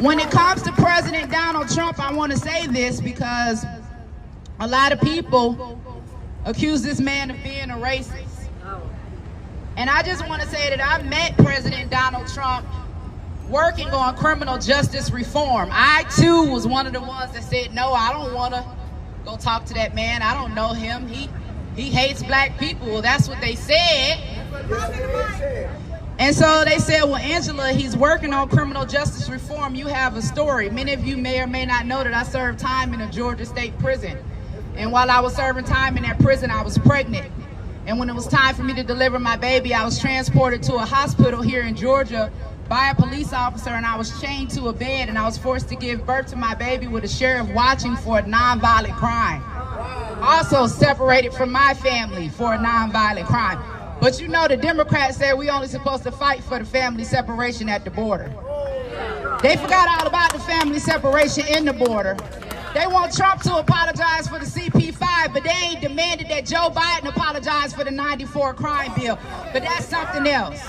When it comes to President Donald Trump, I want to say this because a lot of people accuse this man of being a racist. And I just want to say that I met President Donald Trump working on criminal justice reform. I too was one of the ones that said, no, I don't want to go talk to that man. I don't know him. He hates black people. Well, that's what they said. And so they said, well, Angela, he's working on criminal justice reform. You have a story. Many of you may or may not know that I served time in a Georgia state prison. And while I was serving time in that prison, I was pregnant. And when it was time for me to deliver my baby, I was transported to a hospital here in Georgia by a police officer, and I was chained to a bed, and I was forced to give birth to my baby with a sheriff watching for a nonviolent crime. Also separated from my family for a nonviolent crime. But you know, the Democrats said we only supposed to fight for the family separation at the border. They forgot all about the family separation in the border. They want Trump to apologize for the CP5, but they ain't demanded that Joe Biden apologize for the '94 crime bill. But that's something else.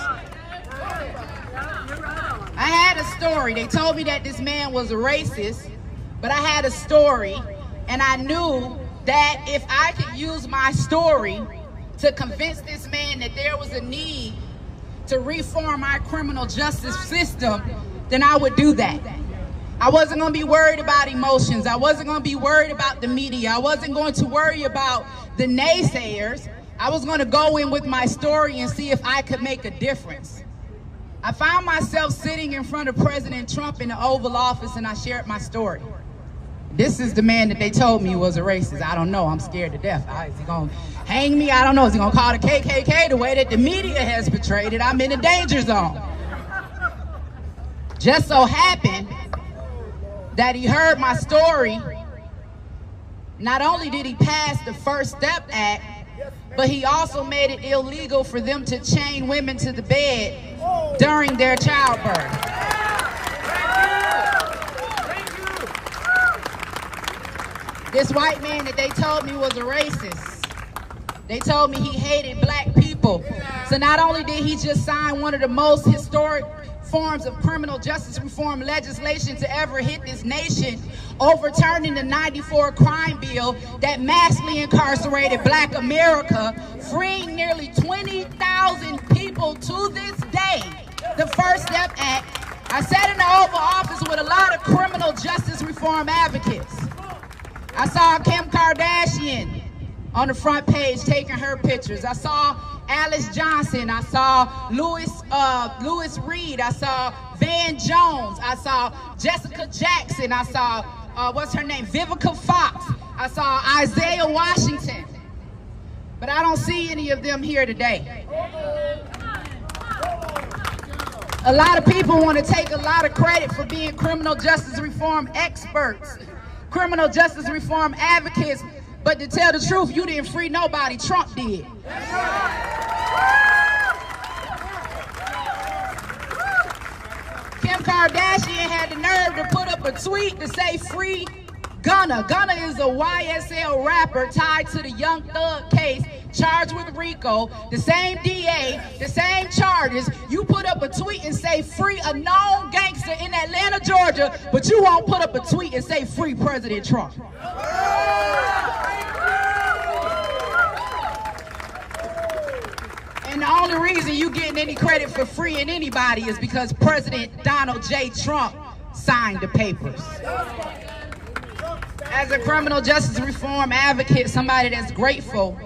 I had a story. They told me that this man was a racist, but I had a story, and I knew that if I could use my story to convince this man that there was a need to reform our criminal justice system, then I would do that. I wasn't going to be worried about emotions. I wasn't going to be worried about the media. I wasn't going to worry about the naysayers. I was going to go in with my story and see if I could make a difference. I found myself sitting in front of President Trump in the Oval Office, and I shared my story. This is the man that they told me was a racist. I don't know. I'm scared to death. Is he going to hang me? I don't know. Is he going to call the KKK the way that the media has portrayed it? I'm in the danger zone. Just so happened that he heard my story. Not only did he pass the First Step Act, but he also made it illegal for them to chain women to the bed during their childbirth. This white man that they told me was a racist, they told me he hated black people. So not only did he just sign one of the most historic forms of criminal justice reform legislation to ever hit this nation, overturning the '94 crime bill that massively incarcerated black America, freeing nearly 20,000 people to this day. The First Step Act. I sat in the Oval Office with a lot of criminal justice reform advocates. I saw Kim Kardashian on the front page taking her pictures. I saw Alice Johnson. I saw Louis Reed. I saw Van Jones. I saw Jessica Jackson. I saw, what's her name, Vivica Fox. I saw Isaiah Washington. But I don't see any of them here today. A lot of people want to take a lot of credit for being criminal justice reform experts, criminal justice reform advocates, but to tell the truth, you didn't free nobody. Trump did. Kim Kardashian had the nerve to put up a tweet to say free Gunna. Gunna is a YSL rapper tied to the Young Thug case, charged with RICO, the same DA, the same charges. You put up a tweet and say free a known gangster in Atlanta, Georgia, but you won't put up a tweet and say free President Trump. And the only reason you getting any credit for freeing anybody is because President Donald J. Trump signed the papers. As a criminal justice reform advocate, somebody that's grateful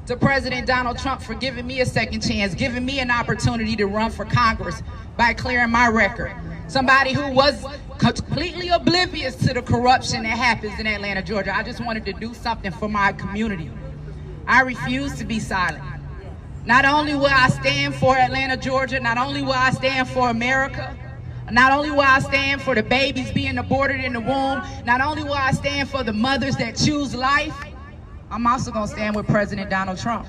to President Donald Trump for giving me a second chance, giving me an opportunity to run for Congress by clearing my record. Somebody who was completely oblivious to the corruption that happens in Atlanta, Georgia. I just wanted to do something for my community. I refuse to be silent. Not only will I stand for Atlanta, Georgia, not only will I stand for America, not only will I stand for the babies being aborted in the womb, not only will I stand for the mothers that choose life, I'm also going to stand with President Donald Trump.